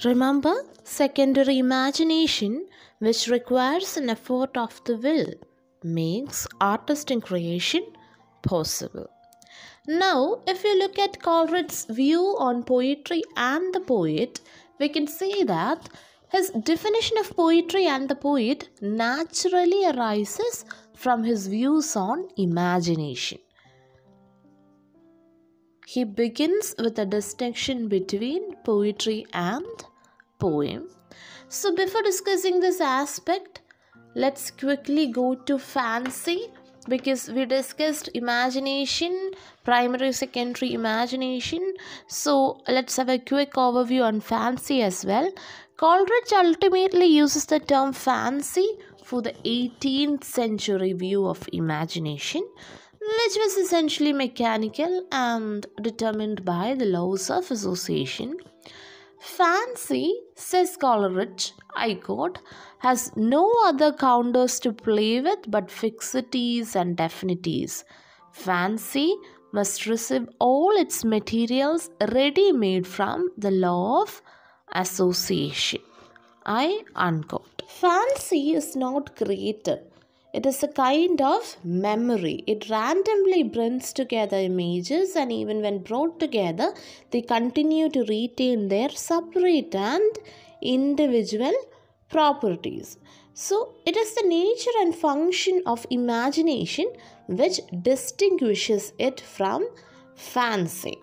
Remember, secondary imagination, which requires an effort of the will, makes artistic creation possible. Now, if you look at Coleridge's view on poetry and the poet, we can say that his definition of poetry and the poet naturally arises from his views on imagination. He begins with a distinction between poetry and poem. So before discussing this aspect, let's quickly go to fancy, because we discussed imagination, primary, secondary imagination. So let's have a quick overview on fancy as well. Coleridge ultimately uses the term fancy for the 18th century view of imagination, which was essentially mechanical and determined by the laws of association. Fancy, says Coleridge, I quote, has no other counters to play with but fixities and definities. Fancy must receive all its materials ready-made from the law of association. I unquote. Fancy is not creative. It is a kind of memory. It randomly brings together images, and even when brought together, they continue to retain their separate and individual properties. So, it is the nature and function of imagination which distinguishes it from fancy.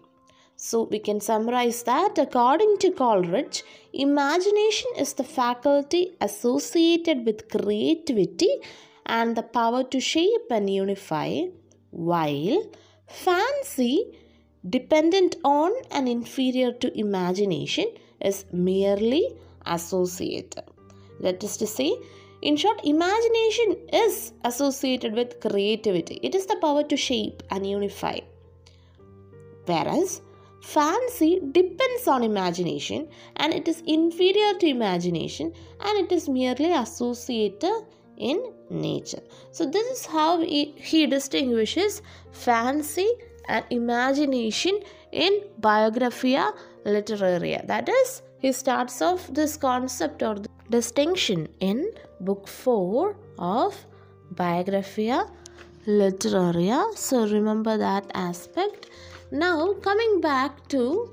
So, we can summarize that according to Coleridge, imagination is the faculty associated with creativity and the power to shape and unify, while fancy, dependent on and inferior to imagination, is merely associated. That is to say, in short, imagination is associated with creativity. It is the power to shape and unify. Whereas fancy depends on imagination and it is inferior to imagination, and it is merely associated in nature. So this is how he distinguishes fancy and imagination in Biographia Literaria. That is, he starts off this concept or the distinction in book 4 of Biographia Literaria. So remember that aspect. Now coming back to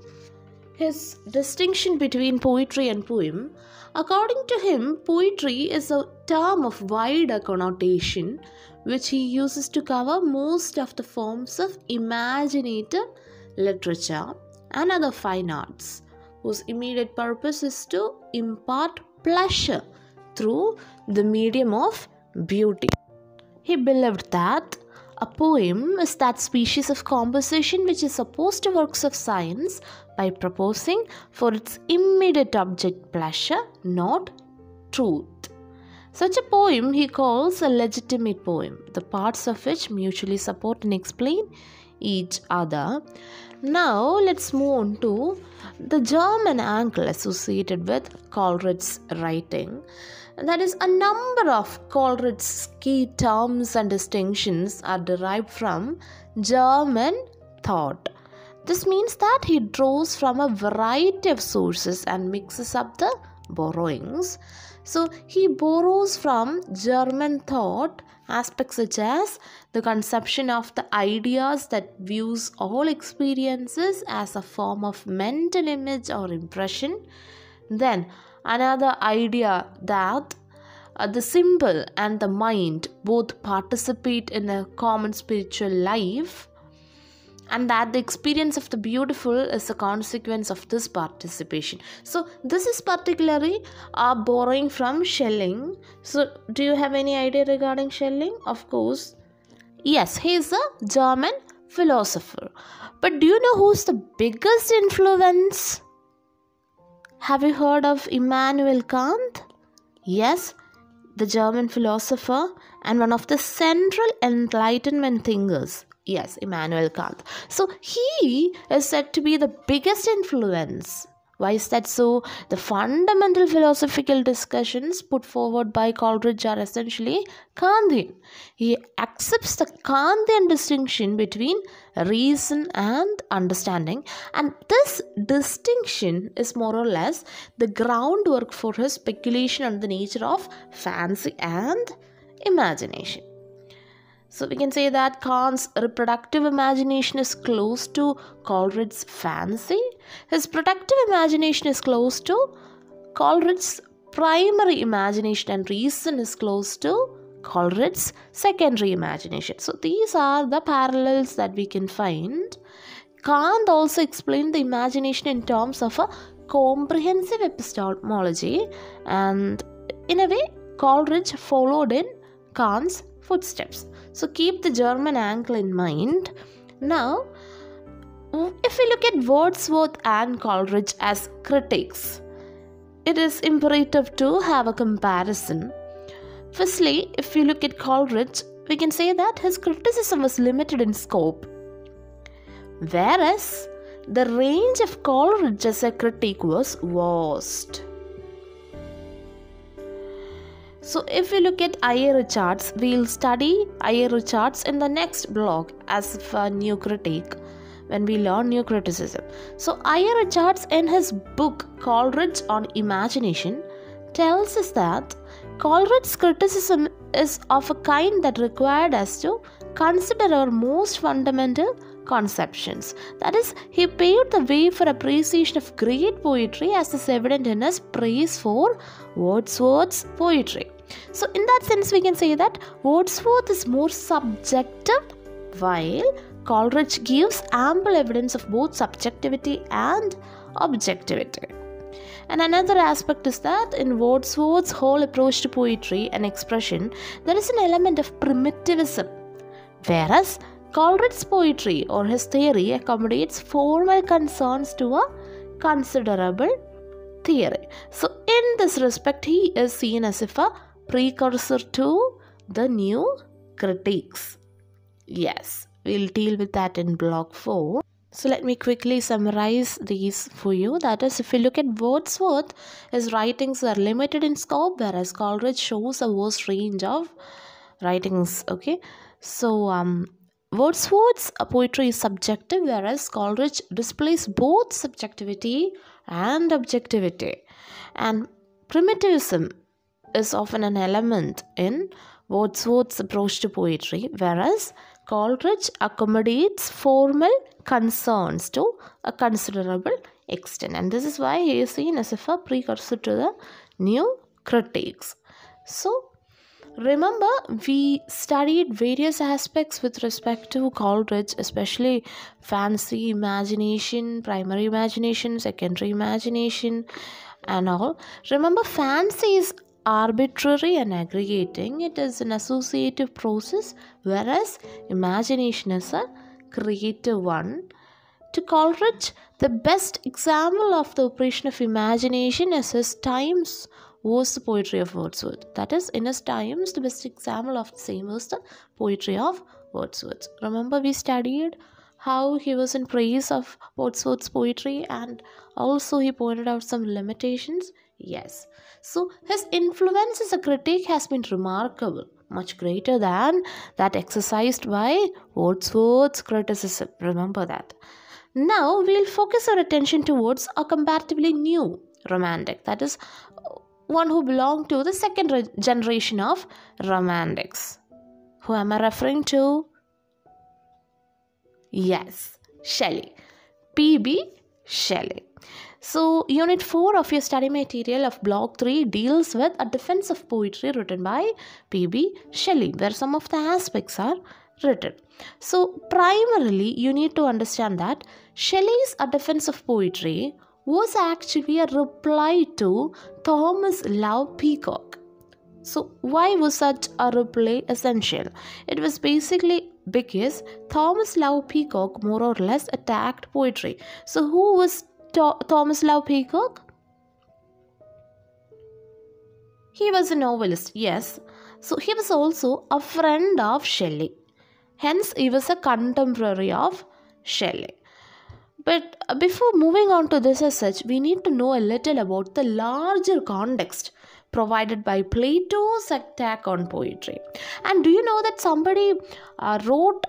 his distinction between poetry and poem, according to him, poetry is a term of wider connotation which he uses to cover most of the forms of imaginative literature and other fine arts, whose immediate purpose is to impart pleasure through the medium of beauty. He believed that a poem is that species of composition which is opposed to works of science by proposing for its immediate object pleasure, not truth. Such a poem he calls a legitimate poem, the parts of which mutually support and explain each other. Now let's move on to the German angle associated with Coleridge's writing. That is, a number of Coleridge's key terms and distinctions are derived from German thought. This means that he draws from a variety of sources and mixes up the borrowings. So he borrows from German thought aspects such as the conception of the ideas that views all experiences as a form of mental image or impression. Then another idea that the symbol and the mind both participate in a common spiritual life, and that the experience of the beautiful is a consequence of this participation. So this is particularly borrowing from Shelley. So do you have any idea regarding Shelley? Of course, yes, he is a German philosopher. But do you know who's the biggest influence? Have you heard of Immanuel Kant? Yes, the German philosopher and one of the central Enlightenment thinkers. Yes, Immanuel Kant. So he is said to be the biggest influence. Why is that so? The fundamental philosophical discussions put forward by Coleridge are essentially Kantian. He accepts the Kantian distinction between reason and understanding, and this distinction is more or less the groundwork for his speculation on the nature of fancy and imagination. So we can say that Kant's reproductive imagination is close to Coleridge's fancy. His productive imagination is close to Coleridge's primary imagination, and reason is close to Coleridge's secondary imagination. So these are the parallels that we can find. Kant also explained the imagination in terms of a comprehensive epistemology, and in a way Coleridge followed in Kant's footsteps. So keep the German angle in mind. Now, if we look at Wordsworth and Coleridge as critics, it is imperative to have a comparison. Firstly, if we look at Coleridge, we can say that his criticism was limited in scope, whereas the range of Coleridge as a critic was vast. So if we look at I.A. Richards, we'll study I.A. Richards in the next blog as a new critic when we learn new criticism. So I.A. Richards in his book Coleridge on Imagination tells us that Coleridge's criticism is of a kind that required us to consider our most fundamental conceptions. That is, he paved the way for appreciation of great poetry, as is evident in his praise for Wordsworth's poetry. So in that sense, we can say that Wordsworth is more subjective, while Coleridge gives ample evidence of both subjectivity and objectivity. And another aspect is that in Wordsworth's whole approach to poetry and expression, there is an element of primitivism, whereas Coleridge's poetry or his theory accommodates formal concerns to a considerable theory. So in this respect, he is seen as if a precursor to the new critiques. Yes, we'll deal with that in blog 4. So let me quickly summarize these for you. That is, if you look at Wordsworth, his writings are limited in scope, whereas Coleridge shows a vast range of writings. Okay, so Wordsworth's poetry is subjective, whereas Coleridge displays both subjectivity and objectivity. And primitivism is often an element in Wordsworth's approach to poetry, whereas Coleridge accommodates formal concerns to a considerable extent. And this is why he is seen as if a precursor to the new critiques. So remember, we studied various aspects with respect to Coleridge, especially fancy imagination, primary imagination, secondary imagination, and all. Remember, fancy is arbitrary and aggregating. It is an associative process, whereas imagination is a creative one. To Coleridge, the best example of the operation of imagination is his times was the poetry of Wordsworth. That is, in his times, the best example of the same was the poetry of Wordsworth. Remember, we studied how he was in praise of Wordsworth's poetry, and also he pointed out some limitations. Yes. So his influence as a critic has been remarkable, much greater than that exercised by Wordsworth's criticism. Remember that. Now we'll focus our attention towards a comparatively new romantic, that is, one who belonged to the second generation of romantics. Who am I referring to? Yes, Shelley. P.B. Shelley. So, Unit 4 of your study material of Block 3 deals with a defense of poetry written by P.B. Shelley, where some of the aspects are written. So, primarily, you need to understand that Shelley's A Defense of Poetry was actually a reply to Thomas Love Peacock. So, why was such a reply essential? It was basically because Thomas Love Peacock more or less attacked poetry. So, who was Thomas Love Peacock? He was a novelist, yes. So he was also a friend of Shelley. Hence, he was a contemporary of Shelley. But before moving on to this as such, we need to know a little about the larger context provided by Plato's attack on poetry. And do you know that somebody wrote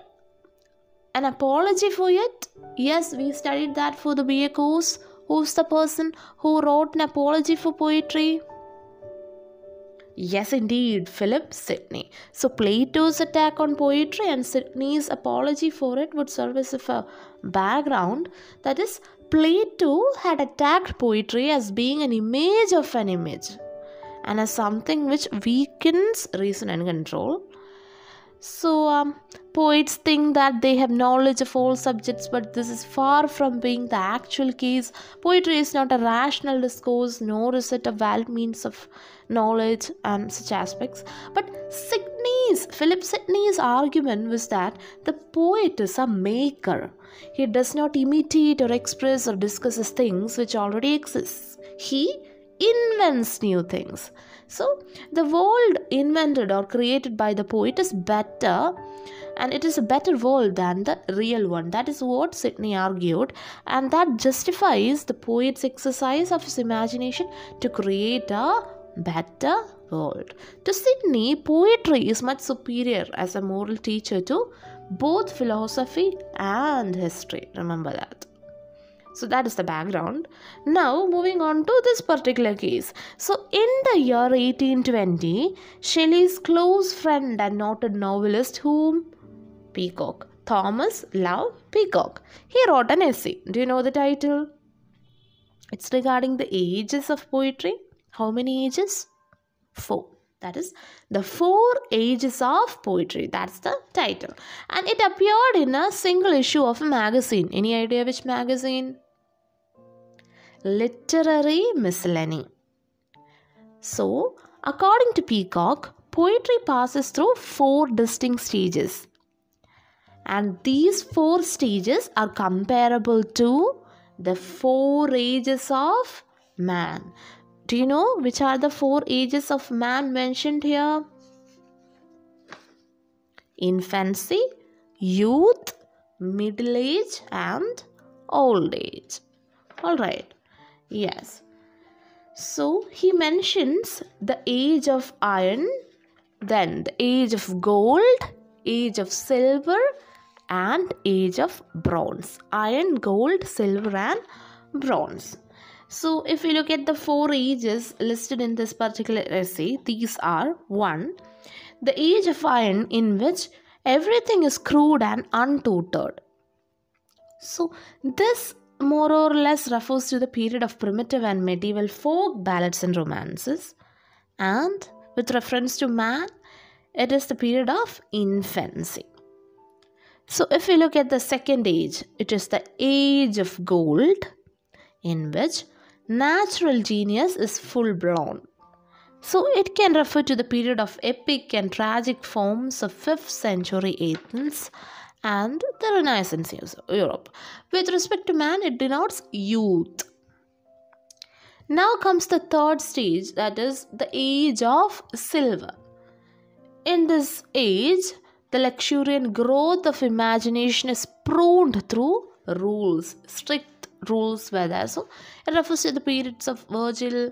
an apology for it? Yes, we studied that for the BA course. Who's the person who wrote an apology for poetry? Yes, indeed, Philip Sidney. So Plato's attack on poetry and Sidney's apology for it would serve as a background. That is, Plato had attacked poetry as being an image of an image and as something which weakens reason and control. So, poets think that they have knowledge of all subjects, but this is far from being the actual case. Poetry is not a rational discourse, nor is it a valid means of knowledge and such aspects. But Philip Sidney's argument was that the poet is a maker. He does not imitate or express or discusses things which already exist. He invents new things. So, the world invented or created by the poet is better, and it is a better world than the real one. That is what Sidney argued, and that justifies the poet's exercise of his imagination to create a better world. To Sidney, poetry is much superior as a moral teacher to both philosophy and history. Remember that. So that is the background. Now moving on to this particular case. So in the year 1820, Shelley's close friend and noted novelist Peacock, Thomas Love Peacock. He wrote an essay. Do you know the title? It's regarding the ages of poetry. How many ages? 4. That is the 4 ages of poetry. That's the title. And it appeared in a single issue of a magazine. Any idea which magazine? Literary Miscellany. So, according to Peacock, poetry passes through 4 distinct stages. And these 4 stages are comparable to the 4 ages of man. Do you know which are the 4 ages of man mentioned here? Infancy, youth, middle age, and old age. Alright. Yes. So he mentions the age of iron, then the age of gold, age of silver, and age of bronze. Iron, gold, silver, and bronze. So if we look at the 4 ages listed in this particular essay, these are 1. The age of iron, in which everything is crude and untutored. So this more or less refers to the period of primitive and medieval folk ballads and romances. And with reference to man, it is the period of infancy. So if we look at the second age, it is the age of gold, in which natural genius is full blown. So it can refer to the period of epic and tragic forms of 5th century Athens and the Renaissance Europe. With respect to man, it denotes youth. Now comes the third stage, that is the age of silver. In this age, the luxuriant growth of imagination is pruned through rules. Strict rules were there. So it refers to the periods of Virgil,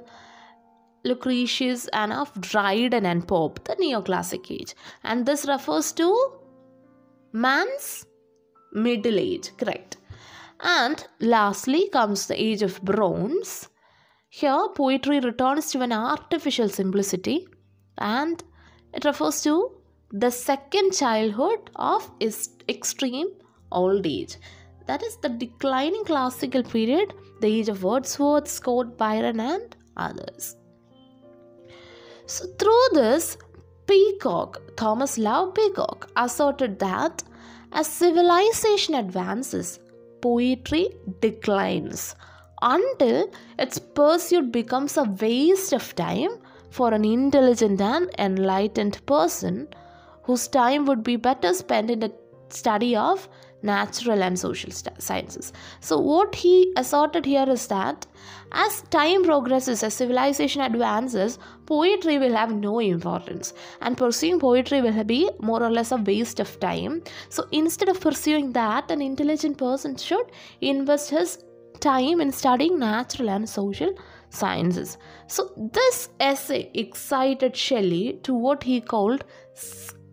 Lucretius, and of Dryden and Pope, the neoclassic age. And this refers to man's middle age, correct. And lastly comes the age of bronze. Here poetry returns to an artificial simplicity, and it refers to the second childhood of extreme old age. That is the declining classical period, the age of Wordsworth, Scott, Byron, and others. So through this, Thomas Love Peacock, asserted that as civilization advances, poetry declines until its pursuit becomes a waste of time for an intelligent and enlightened person whose time would be better spent in the study of natural and social sciences. So what he asserted here is that as time progresses, as civilization advances, poetry will have no importance, and pursuing poetry will be more or less a waste of time. So instead of pursuing that, an intelligent person should invest his time in studying natural and social sciences. So this essay excited Shelley to what he called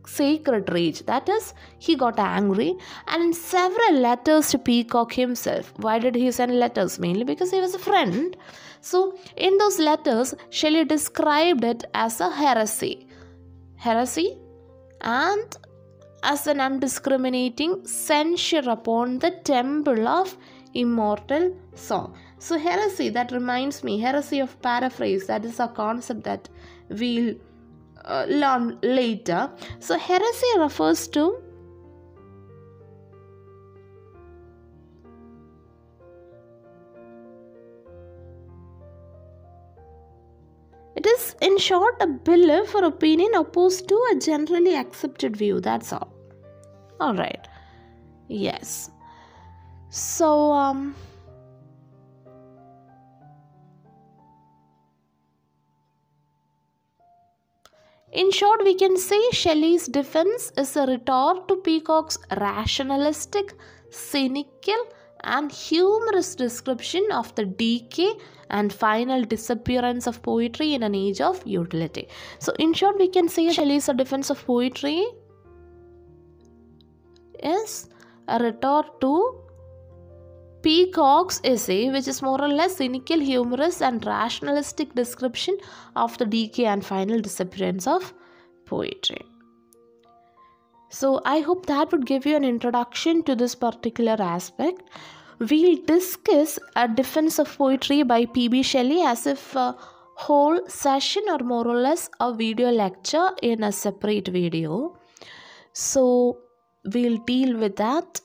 sacred rage. That is, he got angry, and in several letters to Peacock himself. Why did he send letters? Mainly because he was a friend. So in those letters, Shelley described it as a heresy and as an undiscriminating censure upon the temple of immortal song. So heresy, that reminds me, heresy of paraphrase, that is a concept that we'll learn later. So heresy refers to it is, in short, a belief or opinion opposed to a generally accepted view. That's all. Alright. Yes. So, in short, we can say Shelley's defense is a retort to Peacock's rationalistic, cynical, and humorous description of the decay and final disappearance of poetry in an age of utility. So, in short, we can say Shelley's defense of poetry is a retort to Peacock's essay, which is more or less cynical, humorous, and rationalistic description of the decay and final disappearance of poetry. So I hope that would give you an introduction to this particular aspect. We'll discuss a defense of poetry by P.B. Shelley as if a whole session or more or less a video lecture in a separate video. So we'll deal with that.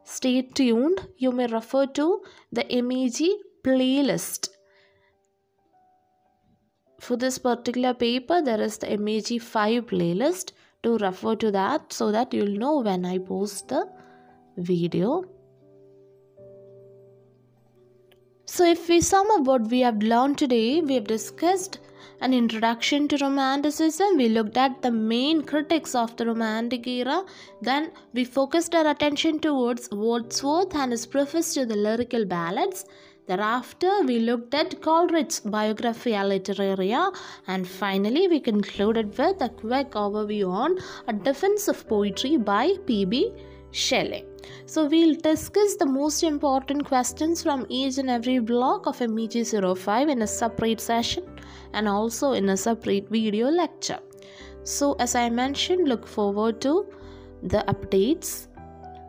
Stay tuned. You may refer to the MEG playlist. For this particular paper, there is the MEG 5 playlist. To refer to that so that you'll know when I post the video. So if we sum up what we have learned today, we have discussed an introduction to Romanticism. We looked at the main critics of the Romantic era. Then we focused our attention towards Wordsworth and his preface to the Lyrical Ballads. Thereafter, we looked at Coleridge's Biographia Literaria, and finally, we concluded with a quick overview on A Defense of Poetry by P.B. Shelley. So, we'll discuss the most important questions from each and every block of MEG 05 in a separate session and also in a separate video lecture. So, as I mentioned, look forward to the updates.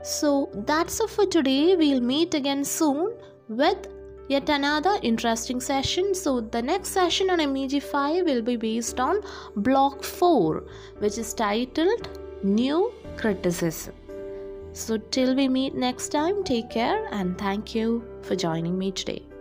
So, that's all for today. We'll meet again soon with yet another interesting session. So the next session on MEG 5 will be based on block 4, which is titled New Criticism. So till we meet next time, take care and thank you for joining me today.